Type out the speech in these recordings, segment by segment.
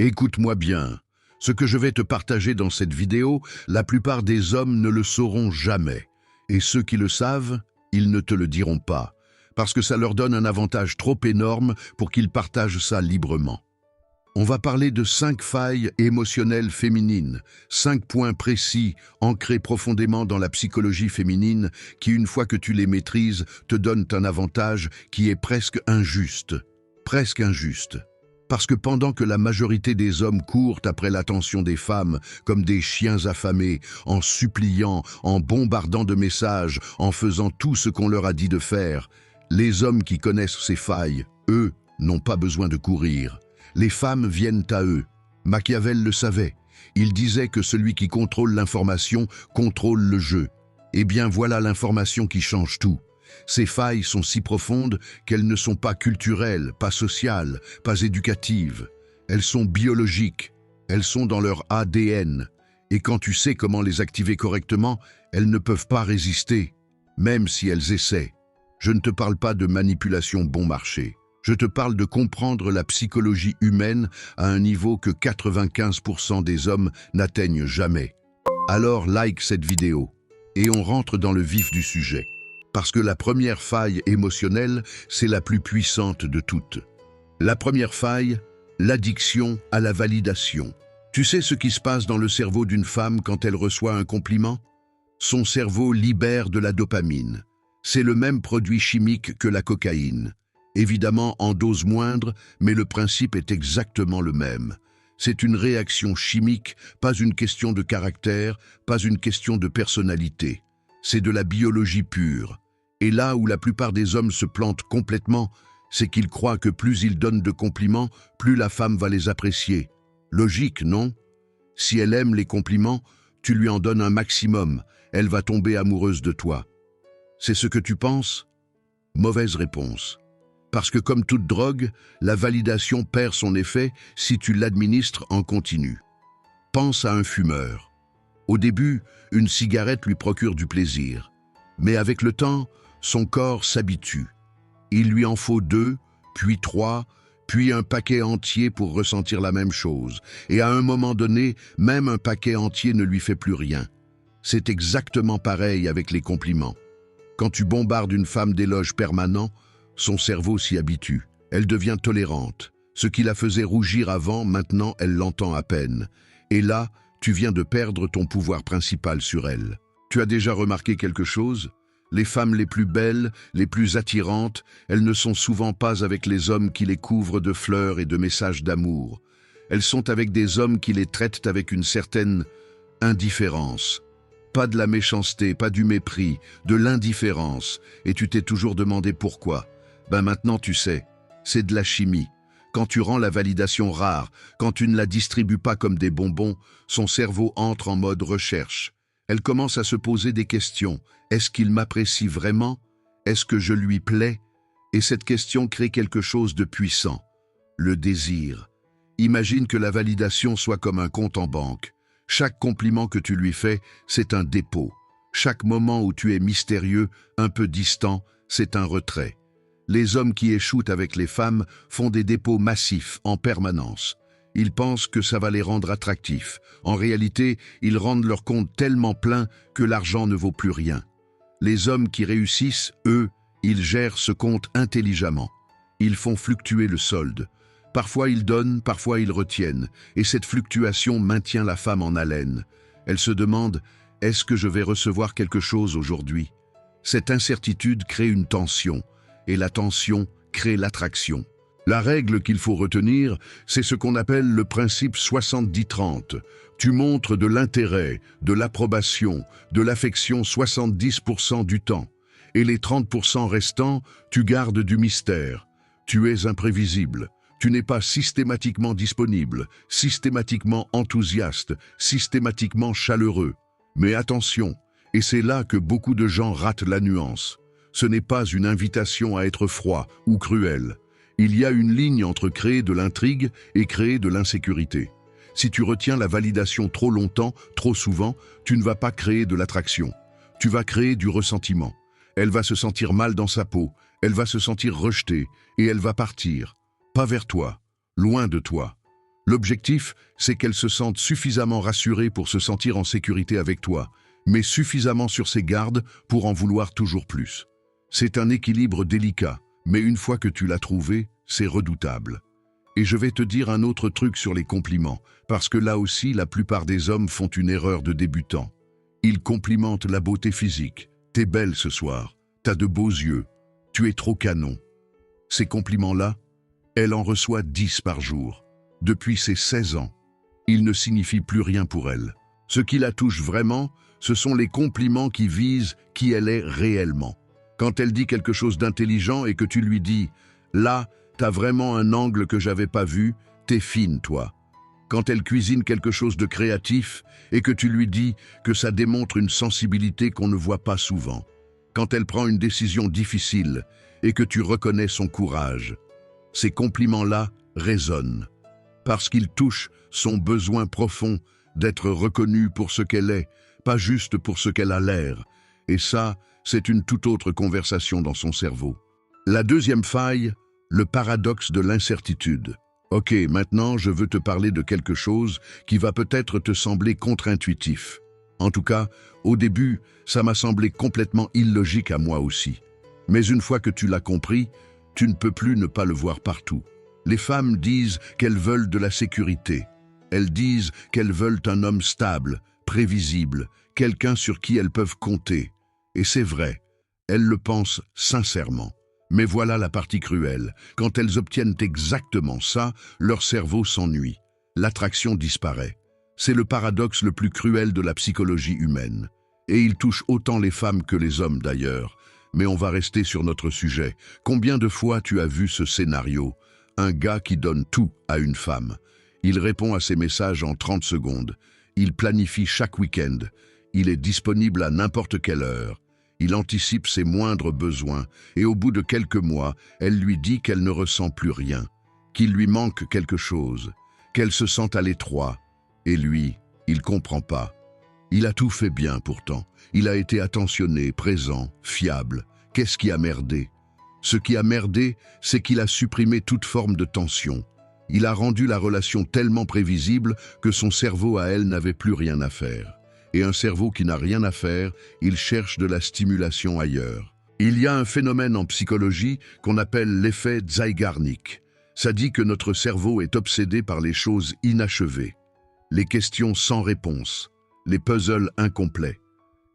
Écoute-moi bien. Ce que je vais te partager dans cette vidéo, la plupart des hommes ne le sauront jamais. Et ceux qui le savent, ils ne te le diront pas. Parce que ça leur donne un avantage trop énorme pour qu'ils partagent ça librement. On va parler de 5 failles émotionnelles féminines, 5 points précis, ancrés profondément dans la psychologie féminine, qui une fois que tu les maîtrises, te donnent un avantage qui est presque injuste. Presque injuste. Parce que pendant que la majorité des hommes courent après l'attention des femmes comme des chiens affamés, en suppliant, en bombardant de messages, en faisant tout ce qu'on leur a dit de faire, les hommes qui connaissent ces failles, eux, n'ont pas besoin de courir. Les femmes viennent à eux. Machiavel le savait. Il disait que celui qui contrôle l'information contrôle le jeu. Eh bien voilà l'information qui change tout. Ces failles sont si profondes qu'elles ne sont pas culturelles, pas sociales, pas éducatives. Elles sont biologiques, elles sont dans leur ADN. Et quand tu sais comment les activer correctement, elles ne peuvent pas résister, même si elles essaient. Je ne te parle pas de manipulation bon marché. Je te parle de comprendre la psychologie humaine à un niveau que 95% des hommes n'atteignent jamais. Alors like cette vidéo et on rentre dans le vif du sujet. Parce que la première faille émotionnelle, c'est la plus puissante de toutes. La première faille, l'addiction à la validation. Tu sais ce qui se passe dans le cerveau d'une femme quand elle reçoit un compliment? Son cerveau libère de la dopamine. C'est le même produit chimique que la cocaïne. Évidemment en dose moindre, mais le principe est exactement le même. C'est une réaction chimique, pas une question de caractère, pas une question de personnalité. C'est de la biologie pure. Et là où la plupart des hommes se plantent complètement, c'est qu'ils croient que plus ils donnent de compliments, plus la femme va les apprécier. Logique, non? Si elle aime les compliments, tu lui en donnes un maximum, elle va tomber amoureuse de toi. C'est ce que tu penses? Mauvaise réponse. Parce que comme toute drogue, la validation perd son effet si tu l'administres en continu. Pense à un fumeur. Au début, une cigarette lui procure du plaisir. Mais avec le temps, son corps s'habitue. Il lui en faut 2, puis 3, puis un paquet entier pour ressentir la même chose. Et à un moment donné, même un paquet entier ne lui fait plus rien. C'est exactement pareil avec les compliments. Quand tu bombardes une femme d'éloges permanents, son cerveau s'y habitue. Elle devient tolérante. Ce qui la faisait rougir avant, maintenant, elle l'entend à peine. Et là, tu viens de perdre ton pouvoir principal sur elle. Tu as déjà remarqué quelque chose? Les femmes les plus belles, les plus attirantes, elles ne sont souvent pas avec les hommes qui les couvrent de fleurs et de messages d'amour. Elles sont avec des hommes qui les traitent avec une certaine indifférence. Pas de la méchanceté, pas du mépris, de l'indifférence. Et tu t'es toujours demandé pourquoi. Ben maintenant tu sais, c'est de la chimie. Quand tu rends la validation rare, quand tu ne la distribues pas comme des bonbons, son cerveau entre en mode recherche. Elle commence à se poser des questions. Est-ce qu'il m'apprécie vraiment? Est-ce que je lui plais? Et cette question crée quelque chose de puissant. Le désir. Imagine que la validation soit comme un compte en banque. Chaque compliment que tu lui fais, c'est un dépôt. Chaque moment où tu es mystérieux, un peu distant, c'est un retrait. Les hommes qui échouent avec les femmes font des dépôts massifs en permanence. Ils pensent que ça va les rendre attractifs. En réalité, ils rendent leur compte tellement plein que l'argent ne vaut plus rien. Les hommes qui réussissent, eux, ils gèrent ce compte intelligemment. Ils font fluctuer le solde. Parfois ils donnent, parfois ils retiennent. Et cette fluctuation maintient la femme en haleine. Elle se demande, est-ce que je vais recevoir quelque chose aujourd'hui? Cette incertitude crée une tension. Et la tension crée l'attraction. La règle qu'il faut retenir, c'est ce qu'on appelle le principe 70-30. Tu montres de l'intérêt, de l'approbation, de l'affection 70% du temps. Et les 30% restants, tu gardes du mystère. Tu es imprévisible. Tu n'es pas systématiquement disponible, systématiquement enthousiaste, systématiquement chaleureux. Mais attention, et c'est là que beaucoup de gens ratent la nuance. Ce n'est pas une invitation à être froid ou cruel. Il y a une ligne entre créer de l'intrigue et créer de l'insécurité. Si tu retiens la validation trop longtemps, trop souvent, tu ne vas pas créer de l'attraction. Tu vas créer du ressentiment. Elle va se sentir mal dans sa peau, elle va se sentir rejetée et elle va partir. Pas vers toi, loin de toi. L'objectif, c'est qu'elle se sente suffisamment rassurée pour se sentir en sécurité avec toi, mais suffisamment sur ses gardes pour en vouloir toujours plus. C'est un équilibre délicat, mais une fois que tu l'as trouvé, c'est redoutable. Et je vais te dire un autre truc sur les compliments, parce que là aussi, la plupart des hommes font une erreur de débutant. Ils complimentent la beauté physique. T'es belle ce soir, t'as de beaux yeux, tu es trop canon. Ces compliments-là, elle en reçoit 10 par jour. Depuis ses 16 ans, ils ne signifient plus rien pour elle. Ce qui la touche vraiment, ce sont les compliments qui visent qui elle est réellement. Quand elle dit quelque chose d'intelligent et que tu lui dis « Là, t'as vraiment un angle que j'avais pas vu, t'es fine, toi ». Quand elle cuisine quelque chose de créatif et que tu lui dis que ça démontre une sensibilité qu'on ne voit pas souvent. Quand elle prend une décision difficile et que tu reconnais son courage. Ces compliments-là résonnent parce qu'ils touchent son besoin profond d'être reconnue pour ce qu'elle est, pas juste pour ce qu'elle a l'air. Et ça, c'est une toute autre conversation dans son cerveau. La deuxième faille, le paradoxe de l'incertitude. Ok, maintenant je veux te parler de quelque chose qui va peut-être te sembler contre-intuitif. En tout cas, au début, ça m'a semblé complètement illogique à moi aussi. Mais une fois que tu l'as compris, tu ne peux plus ne pas le voir partout. Les femmes disent qu'elles veulent de la sécurité. Elles disent qu'elles veulent un homme stable, prévisible, quelqu'un sur qui elles peuvent compter. Et c'est vrai, elles le pensent sincèrement. Mais voilà la partie cruelle. Quand elles obtiennent exactement ça, leur cerveau s'ennuie. L'attraction disparaît. C'est le paradoxe le plus cruel de la psychologie humaine. Et il touche autant les femmes que les hommes d'ailleurs. Mais on va rester sur notre sujet. Combien de fois tu as vu ce scénario? Un gars qui donne tout à une femme. Il répond à ses messages en 30 secondes. Il planifie chaque week-end. Il est disponible à n'importe quelle heure. Il anticipe ses moindres besoins. Et au bout de quelques mois, elle lui dit qu'elle ne ressent plus rien. Qu'il lui manque quelque chose. Qu'elle se sent à l'étroit. Et lui, il comprend pas. Il a tout fait bien pourtant. Il a été attentionné, présent, fiable. Qu'est-ce qui a merdé? Ce qui a merdé, c'est qu'il a supprimé toute forme de tension. Il a rendu la relation tellement prévisible que son cerveau à elle n'avait plus rien à faire. Et un cerveau qui n'a rien à faire, il cherche de la stimulation ailleurs. Il y a un phénomène en psychologie qu'on appelle l'effet Zeigarnik. Ça dit que notre cerveau est obsédé par les choses inachevées, les questions sans réponse, les puzzles incomplets.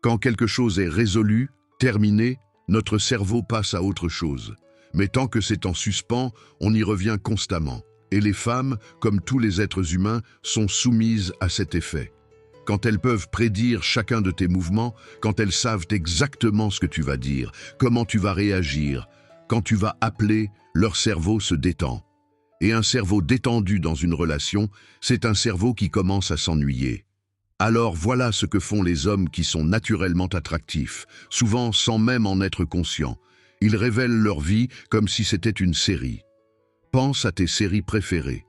Quand quelque chose est résolu, terminé, notre cerveau passe à autre chose. Mais tant que c'est en suspens, on y revient constamment. Et les femmes, comme tous les êtres humains, sont soumises à cet effet. Quand elles peuvent prédire chacun de tes mouvements, quand elles savent exactement ce que tu vas dire, comment tu vas réagir, quand tu vas appeler, leur cerveau se détend. Et un cerveau détendu dans une relation, c'est un cerveau qui commence à s'ennuyer. Alors voilà ce que font les hommes qui sont naturellement attractifs, souvent sans même en être conscients. Ils révèlent leur vie comme si c'était une série. Pense à tes séries préférées.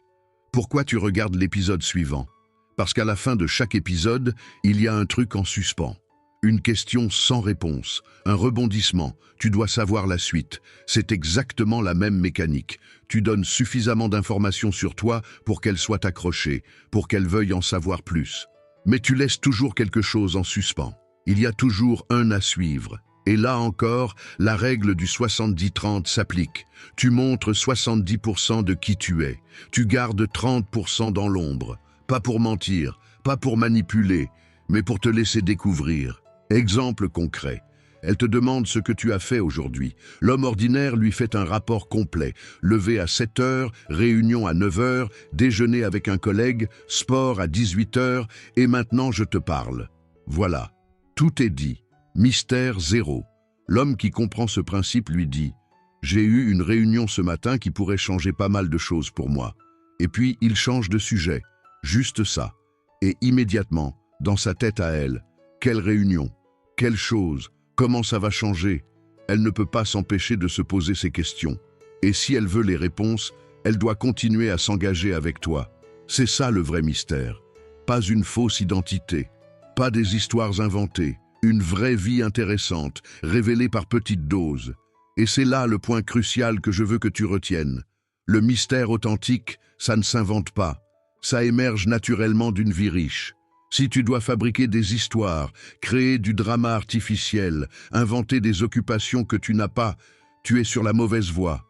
Pourquoi tu regardes l'épisode suivant? Parce qu'à la fin de chaque épisode, il y a un truc en suspens. Une question sans réponse, un rebondissement, tu dois savoir la suite. C'est exactement la même mécanique. Tu donnes suffisamment d'informations sur toi pour qu'elle soit accrochée, pour qu'elle veuille en savoir plus. Mais tu laisses toujours quelque chose en suspens. Il y a toujours un à suivre. Et là encore, la règle du 70-30 s'applique. Tu montres 70% de qui tu es. Tu gardes 30% dans l'ombre. Pas pour mentir, pas pour manipuler, mais pour te laisser découvrir. Exemple concret. Elle te demande ce que tu as fait aujourd'hui. L'homme ordinaire lui fait un rapport complet. Lever à 7 heures, réunion à 9 heures, déjeuner avec un collègue, sport à 18 heures, et maintenant je te parle. Voilà, tout est dit. Mystère zéro. L'homme qui comprend ce principe lui dit « J'ai eu une réunion ce matin qui pourrait changer pas mal de choses pour moi. » Et puis il change de sujet. Juste ça. Et immédiatement, dans sa tête à elle, quelle réunion? Quelle chose? Comment ça va changer? Elle ne peut pas s'empêcher de se poser ces questions. Et si elle veut les réponses, elle doit continuer à s'engager avec toi. C'est ça le vrai mystère. Pas une fausse identité, pas des histoires inventées, une vraie vie intéressante, révélée par petites doses. Et c'est là le point crucial que je veux que tu retiennes. Le mystère authentique, ça ne s'invente pas. ça émerge naturellement d'une vie riche. Si tu dois fabriquer des histoires, créer du drama artificiel, inventer des occupations que tu n'as pas, tu es sur la mauvaise voie.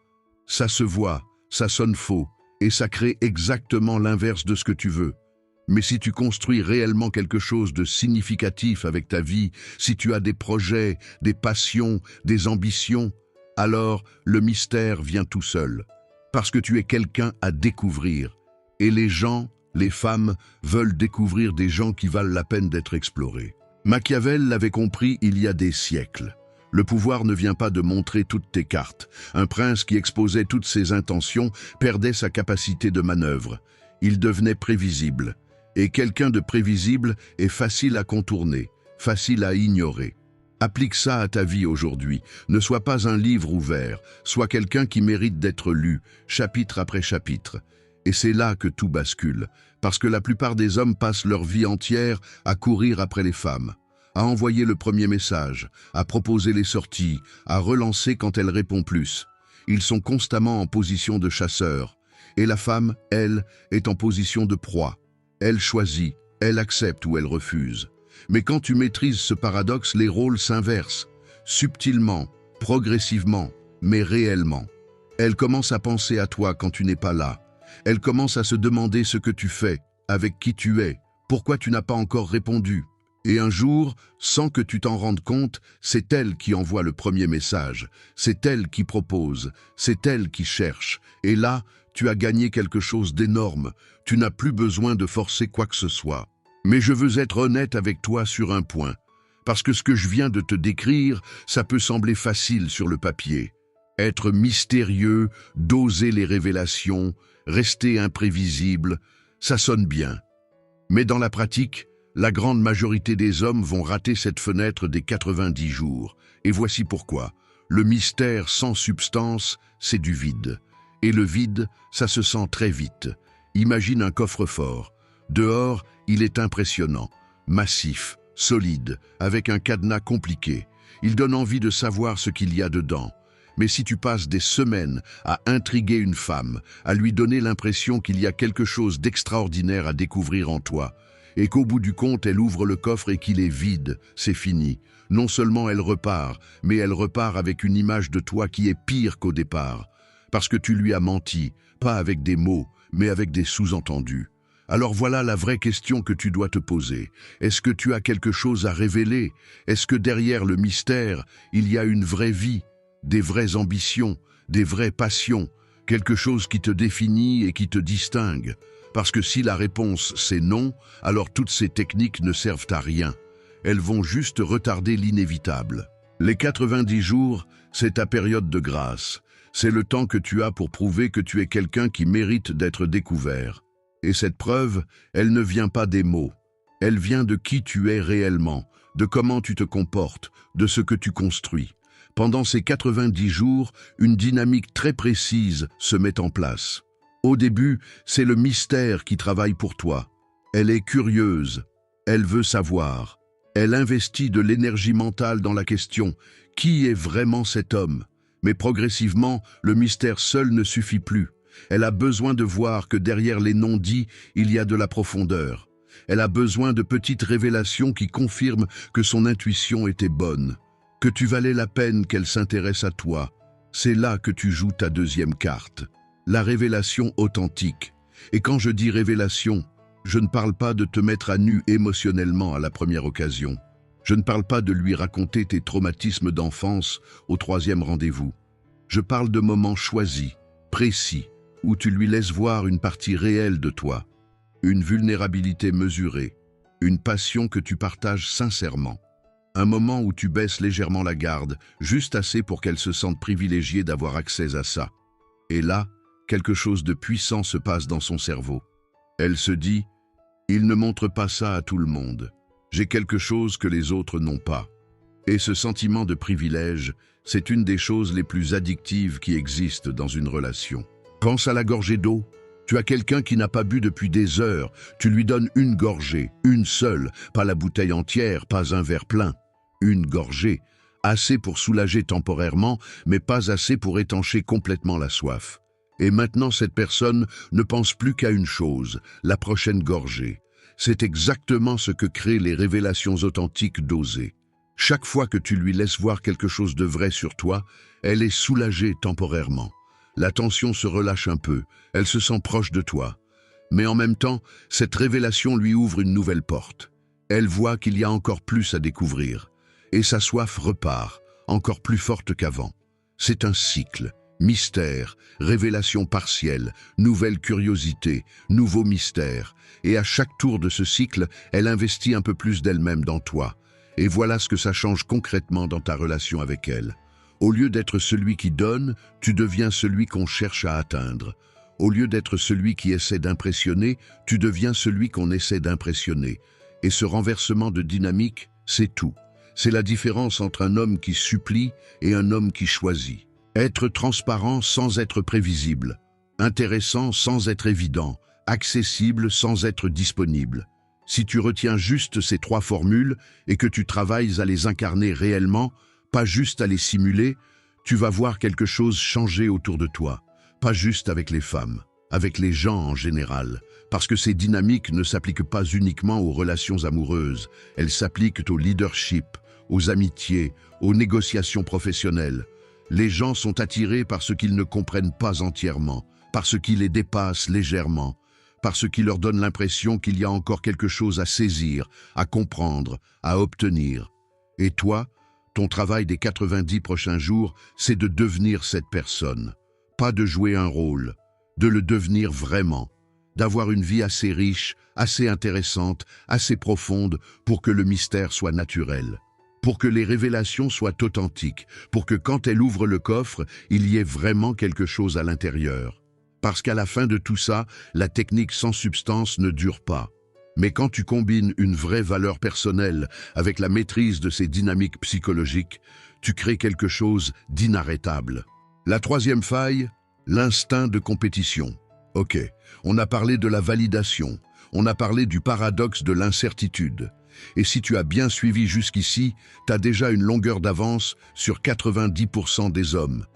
Ça se voit, ça sonne faux, et ça crée exactement l'inverse de ce que tu veux. Mais si tu construis réellement quelque chose de significatif avec ta vie, si tu as des projets, des passions, des ambitions, alors le mystère vient tout seul. Parce que tu es quelqu'un à découvrir. Et les gens, les femmes, veulent découvrir des gens qui valent la peine d'être explorés. Machiavel l'avait compris il y a des siècles. Le pouvoir ne vient pas de montrer toutes tes cartes. Un prince qui exposait toutes ses intentions perdait sa capacité de manœuvre. Il devenait prévisible. Et quelqu'un de prévisible est facile à contourner, facile à ignorer. Applique ça à ta vie aujourd'hui. Ne sois pas un livre ouvert, sois quelqu'un qui mérite d'être lu, chapitre après chapitre. Et c'est là que tout bascule, parce que la plupart des hommes passent leur vie entière à courir après les femmes, à envoyer le premier message, à proposer les sorties, à relancer quand elle répond plus. Ils sont constamment en position de chasseur. Et la femme, elle, est en position de proie. Elle choisit, elle accepte ou elle refuse. Mais quand tu maîtrises ce paradoxe, les rôles s'inversent, subtilement, progressivement, mais réellement. Elle commence à penser à toi quand tu n'es pas là. Elle commence à se demander ce que tu fais, avec qui tu es, pourquoi tu n'as pas encore répondu. Et un jour, sans que tu t'en rendes compte, c'est elle qui envoie le premier message, c'est elle qui propose, c'est elle qui cherche. Et là, tu as gagné quelque chose d'énorme, tu n'as plus besoin de forcer quoi que ce soit. Mais je veux être honnête avec toi sur un point, parce que ce que je viens de te décrire, ça peut sembler facile sur le papier. Être mystérieux, doser les révélations, rester imprévisible, ça sonne bien. Mais dans la pratique, la grande majorité des hommes vont rater cette fenêtre des 90 jours. Et voici pourquoi. Le mystère sans substance, c'est du vide. Et le vide, ça se sent très vite. Imagine un coffre-fort. Dehors, il est impressionnant, massif, solide, avec un cadenas compliqué. Il donne envie de savoir ce qu'il y a dedans. Mais si tu passes des semaines à intriguer une femme, à lui donner l'impression qu'il y a quelque chose d'extraordinaire à découvrir en toi, et qu'au bout du compte, elle ouvre le coffre et qu'il est vide, c'est fini. Non seulement elle repart, mais elle repart avec une image de toi qui est pire qu'au départ. Parce que tu lui as menti, pas avec des mots, mais avec des sous-entendus. Alors voilà la vraie question que tu dois te poser. Est-ce que tu as quelque chose à révéler? Est-ce que derrière le mystère, il y a une vraie vie, des vraies ambitions, des vraies passions, quelque chose qui te définit et qui te distingue? Parce que si la réponse c'est non, alors toutes ces techniques ne servent à rien. Elles vont juste retarder l'inévitable. Les 90 jours, c'est ta période de grâce. C'est le temps que tu as pour prouver que tu es quelqu'un qui mérite d'être découvert. Et cette preuve, elle ne vient pas des mots. Elle vient de qui tu es réellement, de comment tu te comportes, de ce que tu construis. Pendant ces 90 jours, une dynamique très précise se met en place. Au début, c'est le mystère qui travaille pour toi. Elle est curieuse, elle veut savoir. Elle investit de l'énergie mentale dans la question « Qui est vraiment cet homme ?» Mais progressivement, le mystère seul ne suffit plus. Elle a besoin de voir que derrière les non-dits, il y a de la profondeur. Elle a besoin de petites révélations qui confirment que son intuition était bonne, que tu valais la peine qu'elle s'intéresse à toi. C'est là que tu joues ta deuxième carte, la révélation authentique. Et quand je dis révélation, je ne parle pas de te mettre à nu émotionnellement à la première occasion. Je ne parle pas de lui raconter tes traumatismes d'enfance au 3e rendez-vous. Je parle de moments choisis, précis, où tu lui laisses voir une partie réelle de toi, une vulnérabilité mesurée, une passion que tu partages sincèrement. Un moment où tu baisses légèrement la garde, juste assez pour qu'elle se sente privilégiée d'avoir accès à ça. Et là, quelque chose de puissant se passe dans son cerveau. Elle se dit « Il ne montre pas ça à tout le monde. J'ai quelque chose que les autres n'ont pas. » Et ce sentiment de privilège, c'est une des choses les plus addictives qui existent dans une relation. Pense à la gorgée d'eau. Tu as quelqu'un qui n'a pas bu depuis des heures. Tu lui donnes une gorgée, une seule, pas la bouteille entière, pas un verre plein. Une gorgée, assez pour soulager temporairement, mais pas assez pour étancher complètement la soif. Et maintenant cette personne ne pense plus qu'à une chose, la prochaine gorgée. C'est exactement ce que créent les révélations authentiques d'Osée. Chaque fois que tu lui laisses voir quelque chose de vrai sur toi, elle est soulagée temporairement. La tension se relâche un peu, elle se sent proche de toi. Mais en même temps, cette révélation lui ouvre une nouvelle porte. Elle voit qu'il y a encore plus à découvrir. Et sa soif repart, encore plus forte qu'avant. C'est un cycle. Mystère, révélation partielle, nouvelle curiosité, nouveau mystère. Et à chaque tour de ce cycle, elle investit un peu plus d'elle-même dans toi. Et voilà ce que ça change concrètement dans ta relation avec elle. Au lieu d'être celui qui donne, tu deviens celui qu'on cherche à atteindre. Au lieu d'être celui qui essaie d'impressionner, tu deviens celui qu'on essaie d'impressionner. Et ce renversement de dynamique, c'est tout. C'est la différence entre un homme qui supplie et un homme qui choisit. Être transparent sans être prévisible, intéressant sans être évident, accessible sans être disponible. Si tu retiens juste ces 3 formules et que tu travailles à les incarner réellement, pas juste à les simuler, tu vas voir quelque chose changer autour de toi. Pas juste avec les femmes, avec les gens en général. Parce que ces dynamiques ne s'appliquent pas uniquement aux relations amoureuses, elles s'appliquent au leadership, aux amitiés, aux négociations professionnelles. Les gens sont attirés par ce qu'ils ne comprennent pas entièrement, par ce qui les dépasse légèrement, par ce qui leur donne l'impression qu'il y a encore quelque chose à saisir, à comprendre, à obtenir. Et toi, ton travail des 90 prochains jours, c'est de devenir cette personne. Pas de jouer un rôle, de le devenir vraiment, d'avoir une vie assez riche, assez intéressante, assez profonde pour que le mystère soit naturel. Pour que les révélations soient authentiques, pour que quand elle ouvre le coffre, il y ait vraiment quelque chose à l'intérieur. Parce qu'à la fin de tout ça, la technique sans substance ne dure pas. Mais quand tu combines une vraie valeur personnelle avec la maîtrise de ces dynamiques psychologiques, tu crées quelque chose d'inarrêtable. La 3e faille, l'instinct de compétition. Ok, on a parlé de la validation, on a parlé du paradoxe de l'incertitude. Et si tu as bien suivi jusqu'ici, tu as déjà une longueur d'avance sur 90% des hommes.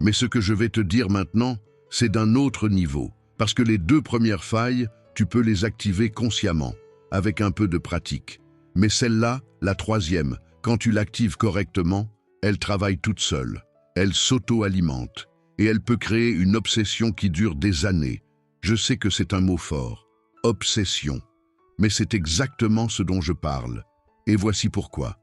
Mais ce que je vais te dire maintenant, c'est d'un autre niveau. Parce que les 2 premières failles, tu peux les activer consciemment, avec un peu de pratique. Mais celle-là, la 3e, quand tu l'actives correctement, elle travaille toute seule. Elle s'auto-alimente. Et elle peut créer une obsession qui dure des années. Je sais que c'est un mot fort. Obsession. Mais c'est exactement ce dont je parle. Et voici pourquoi.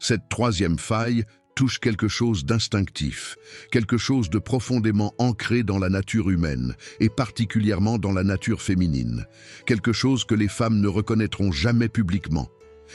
Cette 3e faille touche quelque chose d'instinctif, quelque chose de profondément ancré dans la nature humaine, et particulièrement dans la nature féminine. Quelque chose que les femmes ne reconnaîtront jamais publiquement,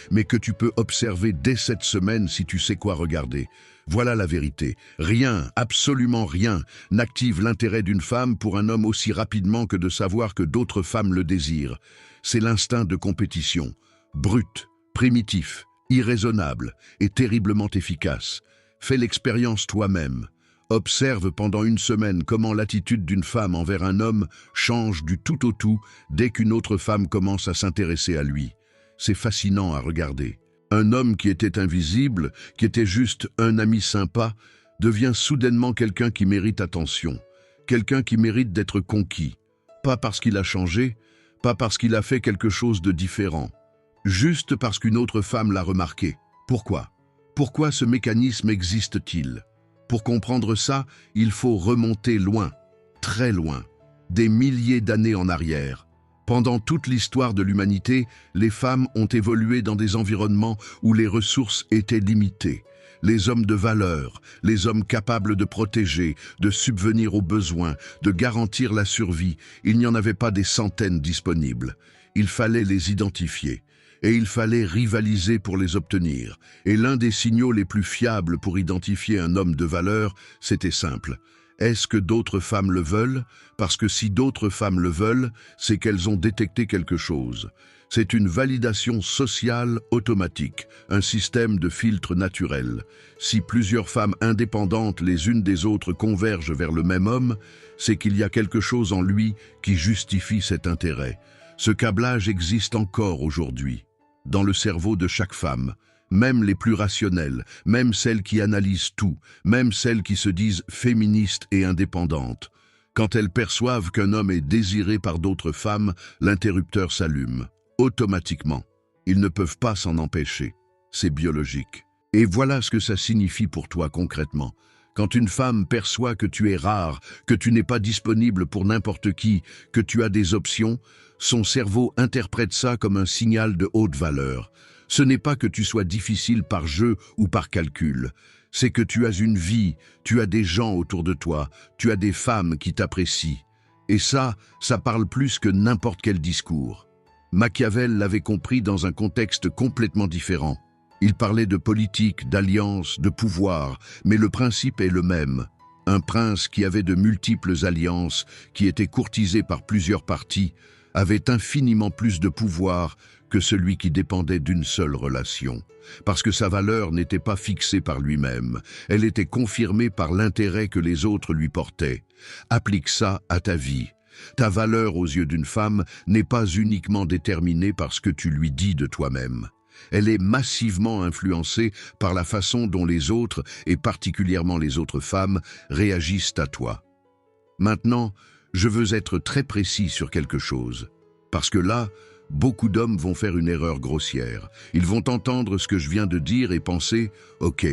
mais que tu peux observer dès cette semaine si tu sais quoi regarder. Voilà la vérité. Rien, absolument rien, n'active l'intérêt d'une femme pour un homme aussi rapidement que de savoir que d'autres femmes le désirent. C'est l'instinct de compétition, brut, primitif, irraisonnable et terriblement efficace. Fais l'expérience toi-même. Observe pendant une semaine comment l'attitude d'une femme envers un homme change du tout au tout dès qu'une autre femme commence à s'intéresser à lui. C'est fascinant à regarder. Un homme qui était invisible, qui était juste un ami sympa, devient soudainement quelqu'un qui mérite attention, quelqu'un qui mérite d'être conquis. Pas parce qu'il a changé, pas parce qu'il a fait quelque chose de différent, juste parce qu'une autre femme l'a remarqué. Pourquoi? Pourquoi ce mécanisme existe-t-il? Pour comprendre ça, il faut remonter loin, très loin, des milliers d'années en arrière. Pendant toute l'histoire de l'humanité, les femmes ont évolué dans des environnements où les ressources étaient limitées. Les hommes de valeur, les hommes capables de protéger, de subvenir aux besoins, de garantir la survie, il n'y en avait pas des centaines disponibles. Il fallait les identifier. Et il fallait rivaliser pour les obtenir. Et l'un des signaux les plus fiables pour identifier un homme de valeur, c'était simple. Est-ce que d'autres femmes le veulent? Parce que si d'autres femmes le veulent, c'est qu'elles ont détecté quelque chose. C'est une validation sociale automatique, un système de filtre naturel. Si plusieurs femmes indépendantes les unes des autres convergent vers le même homme, c'est qu'il y a quelque chose en lui qui justifie cet intérêt. Ce câblage existe encore aujourd'hui. Dans le cerveau de chaque femme, même les plus rationnelles, même celles qui analysent tout, même celles qui se disent féministes et indépendantes. Quand elles perçoivent qu'un homme est désiré par d'autres femmes, l'interrupteur s'allume. Automatiquement. Ils ne peuvent pas s'en empêcher. C'est biologique. Et voilà ce que ça signifie pour toi concrètement. Quand une femme perçoit que tu es rare, que tu n'es pas disponible pour n'importe qui, que tu as des options, son cerveau interprète ça comme un signal de haute valeur. Ce n'est pas que tu sois difficile par jeu ou par calcul. C'est que tu as une vie, tu as des gens autour de toi, tu as des femmes qui t'apprécient. Et ça parle plus que n'importe quel discours. Machiavel l'avait compris dans un contexte complètement différent. Il parlait de politique, d'alliance, de pouvoir, mais le principe est le même. Un prince qui avait de multiples alliances, qui était courtisé par plusieurs partis, avait infiniment plus de pouvoir que celui qui dépendait d'une seule relation. Parce que sa valeur n'était pas fixée par lui-même, elle était confirmée par l'intérêt que les autres lui portaient. Applique ça à ta vie. Ta valeur aux yeux d'une femme n'est pas uniquement déterminée par ce que tu lui dis de toi-même. Elle est massivement influencée par la façon dont les autres, et particulièrement les autres femmes, réagissent à toi. Maintenant, je veux être très précis sur quelque chose. Parce que là, beaucoup d'hommes vont faire une erreur grossière. Ils vont entendre ce que je viens de dire et penser « Ok,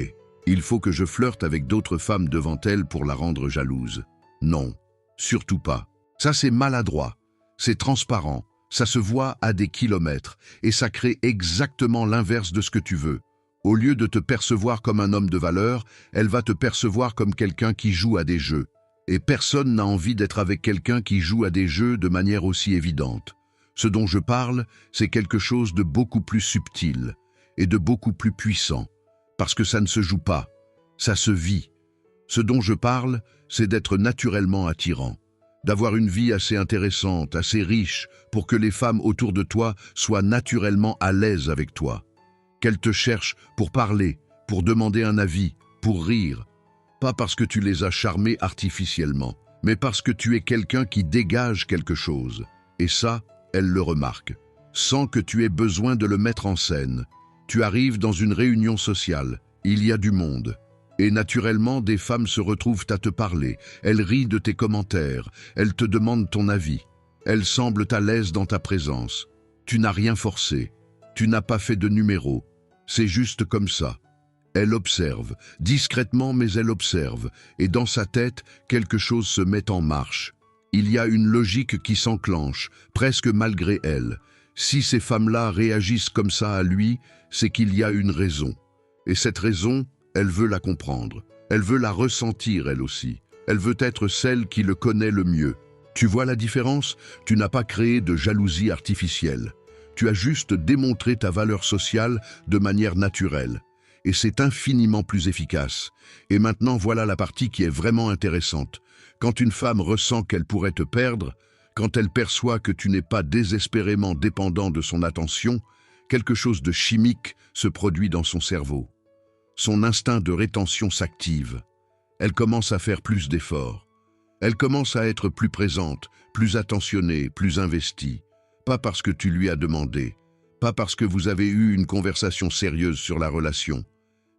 il faut que je flirte avec d'autres femmes devant elle pour la rendre jalouse. » Non, surtout pas. Ça c'est maladroit, c'est transparent, ça se voit à des kilomètres et ça crée exactement l'inverse de ce que tu veux. Au lieu de te percevoir comme un homme de valeur, elle va te percevoir comme quelqu'un qui joue à des jeux. Et personne n'a envie d'être avec quelqu'un qui joue à des jeux de manière aussi évidente. Ce dont je parle, c'est quelque chose de beaucoup plus subtil et de beaucoup plus puissant, parce que ça ne se joue pas, ça se vit. Ce dont je parle, c'est d'être naturellement attirant, d'avoir une vie assez intéressante, assez riche, pour que les femmes autour de toi soient naturellement à l'aise avec toi. Qu'elles te cherchent pour parler, pour demander un avis, pour rire. Pas parce que tu les as charmées artificiellement, mais parce que tu es quelqu'un qui dégage quelque chose. Et ça, elles le remarquent, sans que tu aies besoin de le mettre en scène. Tu arrives dans une réunion sociale, il y a du monde. Et naturellement, des femmes se retrouvent à te parler. Elles rient de tes commentaires, elles te demandent ton avis. Elles semblent à l'aise dans ta présence. Tu n'as rien forcé, tu n'as pas fait de numéro. C'est juste comme ça. Elle observe, discrètement mais elle observe, et dans sa tête, quelque chose se met en marche. Il y a une logique qui s'enclenche, presque malgré elle. Si ces femmes-là réagissent comme ça à lui, c'est qu'il y a une raison. Et cette raison, elle veut la comprendre. Elle veut la ressentir elle aussi. Elle veut être celle qui le connaît le mieux. Tu vois la différence? Tu n'as pas créé de jalousie artificielle. Tu as juste démontré ta valeur sociale de manière naturelle. Et c'est infiniment plus efficace. Et maintenant, voilà la partie qui est vraiment intéressante. Quand une femme ressent qu'elle pourrait te perdre, quand elle perçoit que tu n'es pas désespérément dépendant de son attention, quelque chose de chimique se produit dans son cerveau. Son instinct de rétention s'active. Elle commence à faire plus d'efforts. Elle commence à être plus présente, plus attentionnée, plus investie. Pas parce que tu lui as demandé, pas parce que vous avez eu une conversation sérieuse sur la relation,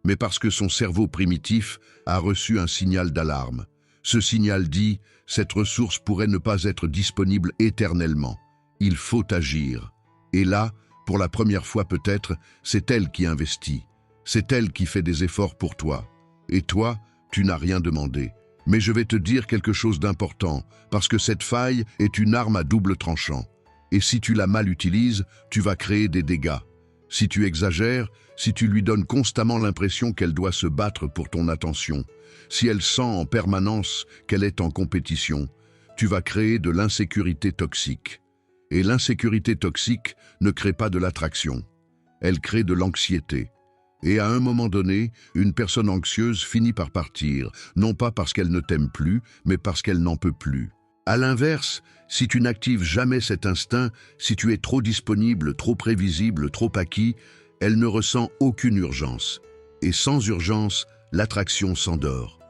mais parce que son cerveau primitif a reçu un signal d'alarme. Ce signal dit « cette ressource pourrait ne pas être disponible éternellement. Il faut agir. » Et là, pour la première fois peut-être, c'est elle qui investit. C'est elle qui fait des efforts pour toi. Et toi, tu n'as rien demandé. Mais je vais te dire quelque chose d'important, parce que cette faille est une arme à double tranchant. Et si tu la mal utilises, tu vas créer des dégâts. Si tu exagères, si tu lui donnes constamment l'impression qu'elle doit se battre pour ton attention, si elle sent en permanence qu'elle est en compétition, tu vas créer de l'insécurité toxique. Et l'insécurité toxique ne crée pas de l'attraction. Elle crée de l'anxiété. Et à un moment donné, une personne anxieuse finit par partir, non pas parce qu'elle ne t'aime plus, mais parce qu'elle n'en peut plus. À l'inverse, si tu n'actives jamais cet instinct, si tu es trop disponible, trop prévisible, trop acquis, elle ne ressent aucune urgence. Et sans urgence, l'attraction s'endort.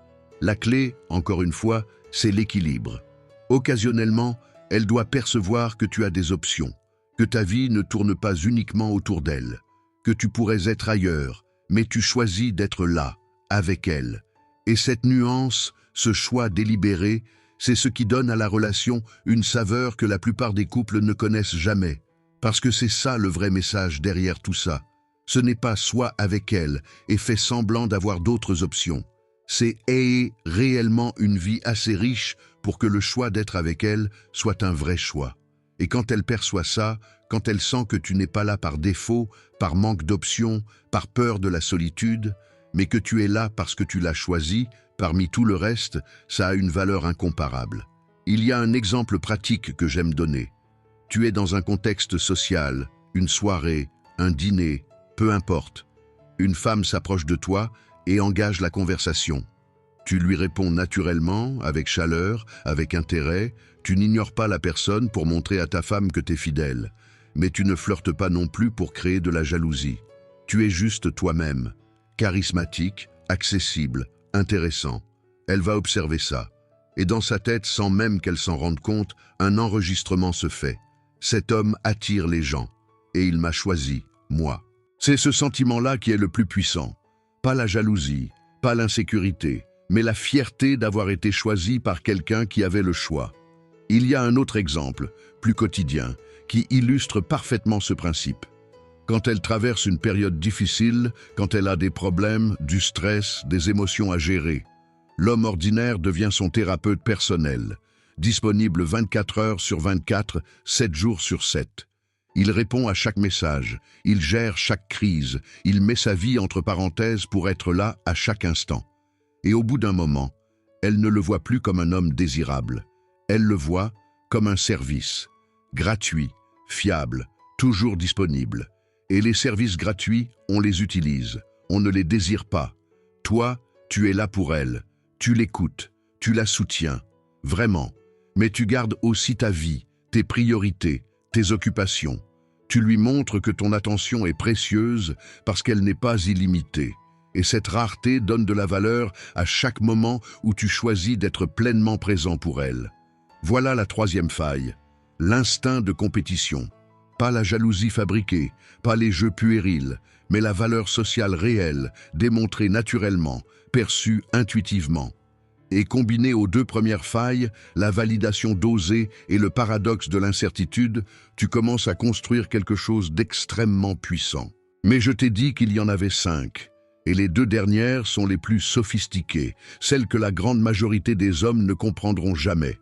La clé, encore une fois, c'est l'équilibre. Occasionnellement, elle doit percevoir que tu as des options, que ta vie ne tourne pas uniquement autour d'elle, que tu pourrais être ailleurs, mais tu choisis d'être là, avec elle. Et cette nuance, ce choix délibéré, C'est ce qui donne à la relation une saveur que la plupart des couples ne connaissent jamais. Parce que c'est ça le vrai message derrière tout ça. Ce n'est pas sois avec elle et fais semblant d'avoir d'autres options. C'est ayez réellement une vie assez riche pour que le choix d'être avec elle soit un vrai choix. Et quand elle perçoit ça, quand elle sent que tu n'es pas là par défaut, par manque d'options, par peur de la solitude, mais que tu es là parce que tu l'as choisi, parmi tout le reste, ça a une valeur incomparable. Il y a un exemple pratique que j'aime donner. Tu es dans un contexte social, une soirée, un dîner, peu importe. Une femme s'approche de toi et engage la conversation. Tu lui réponds naturellement, avec chaleur, avec intérêt. Tu n'ignores pas la personne pour montrer à ta femme que t'es fidèle. Mais tu ne flirtes pas non plus pour créer de la jalousie. Tu es juste toi-même, charismatique, accessible, intéressant. Elle va observer ça. Et dans sa tête, sans même qu'elle s'en rende compte, un enregistrement se fait. Cet homme attire les gens. Et il m'a choisi, moi. C'est ce sentiment-là qui est le plus puissant. Pas la jalousie, pas l'insécurité, mais la fierté d'avoir été choisi par quelqu'un qui avait le choix. Il y a un autre exemple, plus quotidien, qui illustre parfaitement ce principe. Quand elle traverse une période difficile, quand elle a des problèmes, du stress, des émotions à gérer, l'homme ordinaire devient son thérapeute personnel, disponible 24 heures sur 24, 7 jours sur 7. Il répond à chaque message, il gère chaque crise, il met sa vie entre parenthèses pour être là à chaque instant. Et au bout d'un moment, elle ne le voit plus comme un homme désirable. Elle le voit comme un service, gratuit, fiable, toujours disponible. Et les services gratuits, on les utilise, on ne les désire pas. Toi, tu es là pour elle, tu l'écoutes, tu la soutiens, vraiment. Mais tu gardes aussi ta vie, tes priorités, tes occupations. Tu lui montres que ton attention est précieuse parce qu'elle n'est pas illimitée. Et cette rareté donne de la valeur à chaque moment où tu choisis d'être pleinement présent pour elle. Voilà la troisième faille, l'instinct de compétition. Pas la jalousie fabriquée, pas les jeux puérils, mais la valeur sociale réelle, démontrée naturellement, perçue intuitivement. Et combiné aux deux premières failles, la validation dosée et le paradoxe de l'incertitude, tu commences à construire quelque chose d'extrêmement puissant. Mais je t'ai dit qu'il y en avait 5, et les 2 dernières sont les plus sophistiquées, celles que la grande majorité des hommes ne comprendront jamais,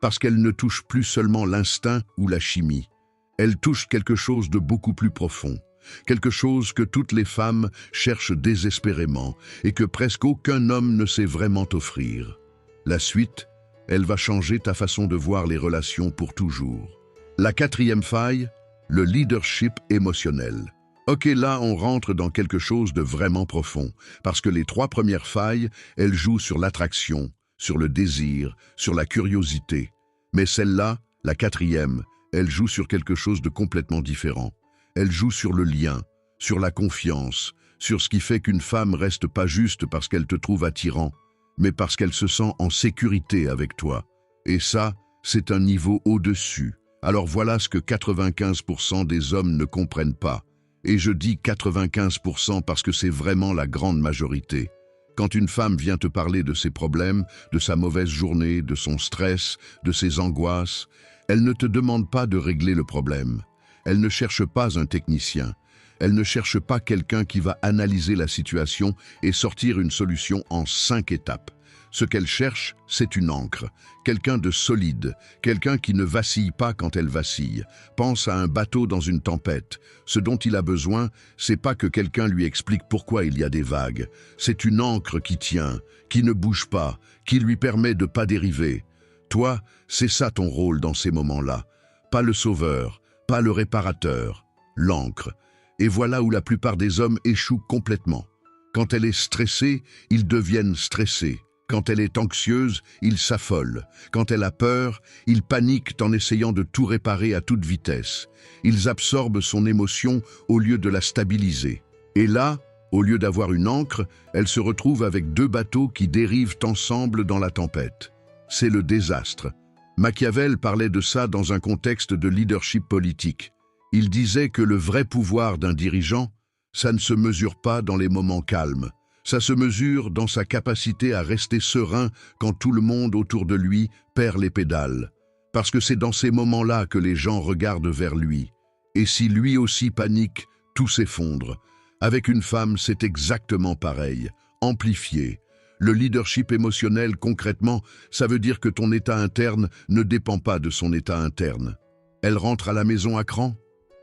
parce qu'elles ne touchent plus seulement l'instinct ou la chimie. Elles touchent quelque chose de beaucoup plus profond. Quelque chose que toutes les femmes cherchent désespérément et que presque aucun homme ne sait vraiment offrir. La suite, elle va changer ta façon de voir les relations pour toujours. La 4e faille, le leadership émotionnel. Ok, là on rentre dans quelque chose de vraiment profond, parce que les 3 premières failles, elles jouent sur l'attraction, sur le désir, sur la curiosité. Mais celle-là, la 4e, elle joue sur quelque chose de complètement différent. Elle joue sur le lien, sur la confiance, sur ce qui fait qu'une femme reste pas juste parce qu'elle te trouve attirant, mais parce qu'elle se sent en sécurité avec toi. Et ça, c'est un niveau au-dessus. Alors voilà ce que 95% des hommes ne comprennent pas. Et je dis 95% parce que c'est vraiment la grande majorité. Quand une femme vient te parler de ses problèmes, de sa mauvaise journée, de son stress, de ses angoisses, elle ne te demande pas de régler le problème. Elle ne cherche pas un technicien. Elle ne cherche pas quelqu'un qui va analyser la situation et sortir une solution en 5 étapes. Ce qu'elle cherche, c'est une ancre, quelqu'un de solide, quelqu'un qui ne vacille pas quand elle vacille. Pense à un bateau dans une tempête. Ce dont il a besoin, c'est pas que quelqu'un lui explique pourquoi il y a des vagues. C'est une ancre qui tient, qui ne bouge pas, qui lui permet de pas dériver. Toi, c'est ça ton rôle dans ces moments-là. Pas le sauveur, pas le réparateur, l'ancre. Et voilà où la plupart des hommes échouent complètement. Quand elle est stressée, ils deviennent stressés. Quand elle est anxieuse, ils s'affolent. Quand elle a peur, ils paniquent en essayant de tout réparer à toute vitesse. Ils absorbent son émotion au lieu de la stabiliser. Et là, au lieu d'avoir une ancre, elle se retrouve avec 2 bateaux qui dérivent ensemble dans la tempête. C'est le désastre. Machiavel parlait de ça dans un contexte de leadership politique. Il disait que le vrai pouvoir d'un dirigeant, ça ne se mesure pas dans les moments calmes. Ça se mesure dans sa capacité à rester serein quand tout le monde autour de lui perd les pédales. Parce que c'est dans ces moments-là que les gens regardent vers lui. Et si lui aussi panique, tout s'effondre. Avec une femme, c'est exactement pareil, amplifié. Le leadership émotionnel, concrètement, ça veut dire que ton état interne ne dépend pas de son état interne. Elle rentre à la maison à cran,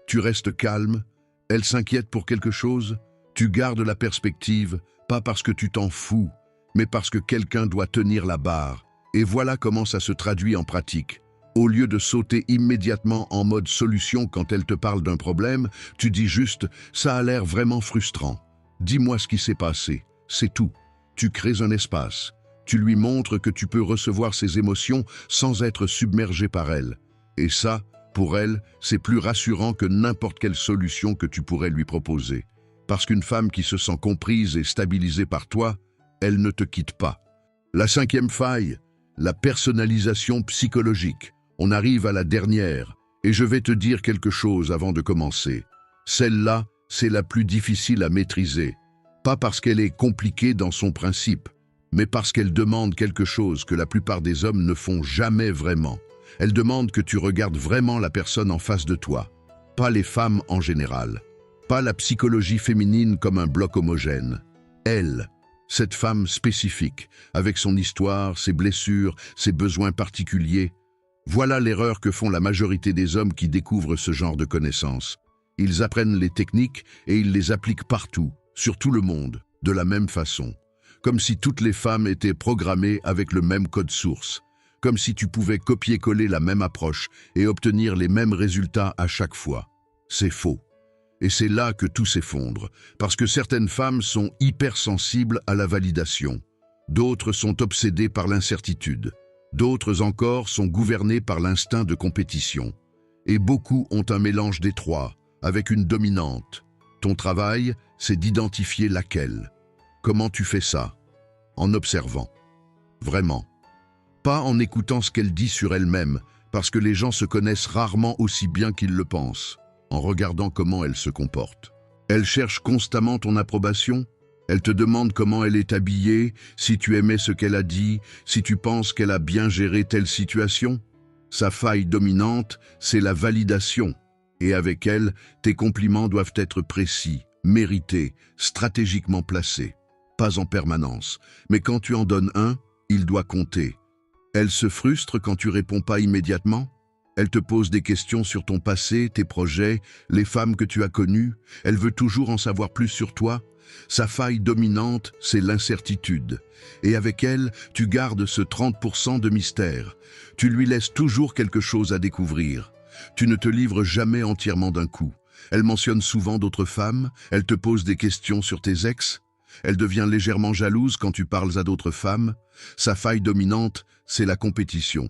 tu restes calme, elle s'inquiète pour quelque chose, tu gardes la perspective, pas parce que tu t'en fous, mais parce que quelqu'un doit tenir la barre. Et voilà comment ça se traduit en pratique. Au lieu de sauter immédiatement en mode solution quand elle te parle d'un problème, tu dis juste « ça a l'air vraiment frustrant. Dis-moi ce qui s'est passé. » C'est tout. Tu crées un espace. Tu lui montres que tu peux recevoir ses émotions sans être submergé par elles. Et ça, pour elle, c'est plus rassurant que n'importe quelle solution que tu pourrais lui proposer. Parce qu'une femme qui se sent comprise et stabilisée par toi, elle ne te quitte pas. La cinquième faille, la personnalisation psychologique. On arrive à la dernière, et je vais te dire quelque chose avant de commencer. Celle-là, c'est la plus difficile à maîtriser. Pas parce qu'elle est compliquée dans son principe, mais parce qu'elle demande quelque chose que la plupart des hommes ne font jamais vraiment. Elle demande que tu regardes vraiment la personne en face de toi, pas les femmes en général, pas la psychologie féminine comme un bloc homogène. Elle, cette femme spécifique, avec son histoire, ses blessures, ses besoins particuliers. Voilà l'erreur que font la majorité des hommes qui découvrent ce genre de connaissances. Ils apprennent les techniques et ils les appliquent partout, sur tout le monde, de la même façon. Comme si toutes les femmes étaient programmées avec le même code source. Comme si tu pouvais copier-coller la même approche et obtenir les mêmes résultats à chaque fois. C'est faux. Et c'est là que tout s'effondre, parce que certaines femmes sont hypersensibles à la validation. D'autres sont obsédées par l'incertitude. D'autres encore sont gouvernées par l'instinct de compétition. Et beaucoup ont un mélange des trois, avec une dominante. Ton travail, c'est d'identifier laquelle. Comment tu fais ça? En observant. Vraiment. Pas en écoutant ce qu'elle dit sur elle-même, parce que les gens se connaissent rarement aussi bien qu'ils le pensent, en regardant comment elle se comporte. Elle cherche constamment ton approbation. Elle te demande comment elle est habillée, si tu aimais ce qu'elle a dit, si tu penses qu'elle a bien géré telle situation. Sa faille dominante, c'est la validation. Et avec elle, tes compliments doivent être précis, mérités, stratégiquement placés. Pas en permanence, mais quand tu en donnes un, il doit compter. Elle se frustre quand tu réponds pas immédiatement. Elle te pose des questions sur ton passé, tes projets, les femmes que tu as connues. Elle veut toujours en savoir plus sur toi. Sa faille dominante, c'est l'incertitude. Et avec elle, tu gardes ce 30% de mystère. Tu lui laisses toujours quelque chose à découvrir. Tu ne te livres jamais entièrement d'un coup. Elle mentionne souvent d'autres femmes. Elle te pose des questions sur tes ex. Elle devient légèrement jalouse quand tu parles à d'autres femmes. Sa faille dominante, c'est la compétition.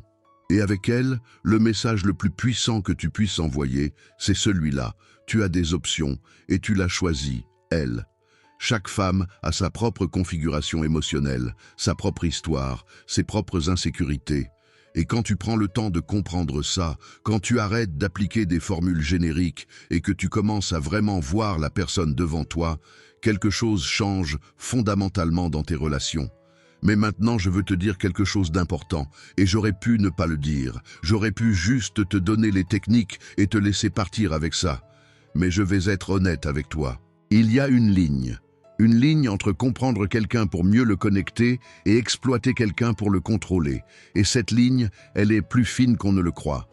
Et avec elle, le message le plus puissant que tu puisses envoyer, c'est celui-là. Tu as des options et tu l'as choisi, elle. Chaque femme a sa propre configuration émotionnelle, sa propre histoire, ses propres insécurités. Et quand tu prends le temps de comprendre ça, quand tu arrêtes d'appliquer des formules génériques et que tu commences à vraiment voir la personne devant toi, quelque chose change fondamentalement dans tes relations. Mais maintenant, je veux te dire quelque chose d'important, et j'aurais pu ne pas le dire. J'aurais pu juste te donner les techniques et te laisser partir avec ça. Mais je vais être honnête avec toi. Il y a une ligne entre comprendre quelqu'un pour mieux le connecter et exploiter quelqu'un pour le contrôler. Et cette ligne, elle est plus fine qu'on ne le croit.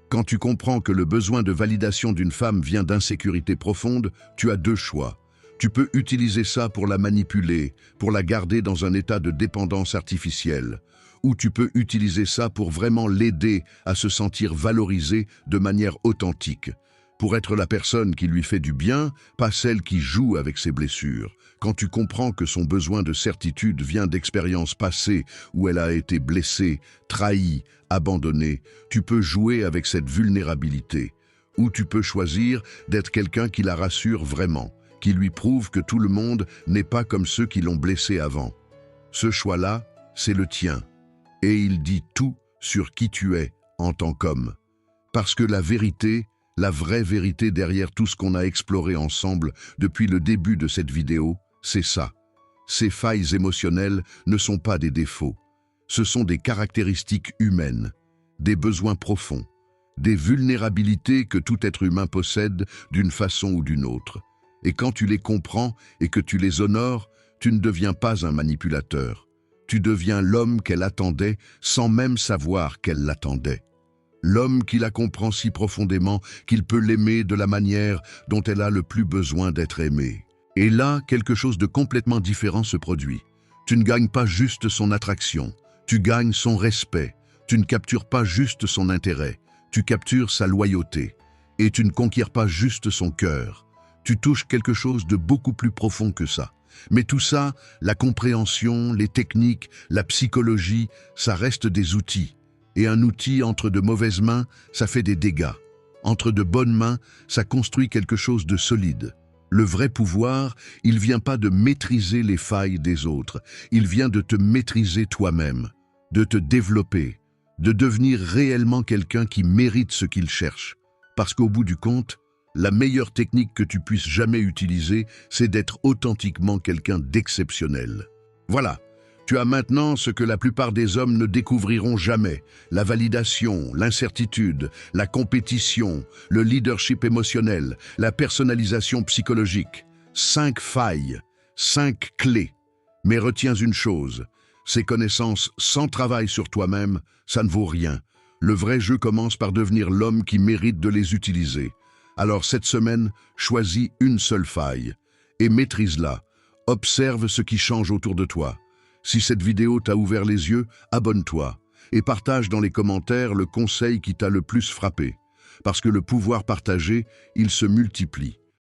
Quand tu comprends que le besoin de validation d'une femme vient d'insécurité profonde, tu as deux choix. Tu peux utiliser ça pour la manipuler, pour la garder dans un état de dépendance artificielle. Ou tu peux utiliser ça pour vraiment l'aider à se sentir valorisée de manière authentique. Pour être la personne qui lui fait du bien, pas celle qui joue avec ses blessures. Quand tu comprends que son besoin de certitude vient d'expériences passées où elle a été blessée, trahie, abandonnée, tu peux jouer avec cette vulnérabilité. Ou tu peux choisir d'être quelqu'un qui la rassure vraiment, qui lui prouve que tout le monde n'est pas comme ceux qui l'ont blessé avant. Ce choix-là, c'est le tien. Et il dit tout sur qui tu es en tant qu'homme. Parce que la vérité, la vraie vérité derrière tout ce qu'on a exploré ensemble depuis le début de cette vidéo, c'est ça. Ces failles émotionnelles ne sont pas des défauts. Ce sont des caractéristiques humaines, des besoins profonds, des vulnérabilités que tout être humain possède d'une façon ou d'une autre. Et quand tu les comprends et que tu les honores, tu ne deviens pas un manipulateur. Tu deviens l'homme qu'elle attendait sans même savoir qu'elle l'attendait. L'homme qui la comprend si profondément qu'il peut l'aimer de la manière dont elle a le plus besoin d'être aimée. Et là, quelque chose de complètement différent se produit. Tu ne gagnes pas juste son attraction, tu gagnes son respect. Tu ne captures pas juste son intérêt, tu captures sa loyauté. Et tu ne conquiers pas juste son cœur. Tu touches quelque chose de beaucoup plus profond que ça. Mais tout ça, la compréhension, les techniques, la psychologie, ça reste des outils. Et un outil entre de mauvaises mains, ça fait des dégâts. Entre de bonnes mains, ça construit quelque chose de solide. Le vrai pouvoir, il vient pas de maîtriser les failles des autres, il vient de te maîtriser toi-même, de te développer, de devenir réellement quelqu'un qui mérite ce qu'il cherche. Parce qu'au bout du compte, la meilleure technique que tu puisses jamais utiliser, c'est d'être authentiquement quelqu'un d'exceptionnel. Voilà. Tu as maintenant ce que la plupart des hommes ne découvriront jamais, la validation, l'incertitude, la compétition, le leadership émotionnel, la personnalisation psychologique. 5 failles, 5 clés. Mais retiens une chose, ces connaissances sans travail sur toi-même, ça ne vaut rien. Le vrai jeu commence par devenir l'homme qui mérite de les utiliser. Alors cette semaine, choisis une seule faille et maîtrise-la. Observe ce qui change autour de toi. Si cette vidéo t'a ouvert les yeux, abonne-toi et partage dans les commentaires le conseil qui t'a le plus frappé. Parce que le pouvoir partagé, il se multiplie.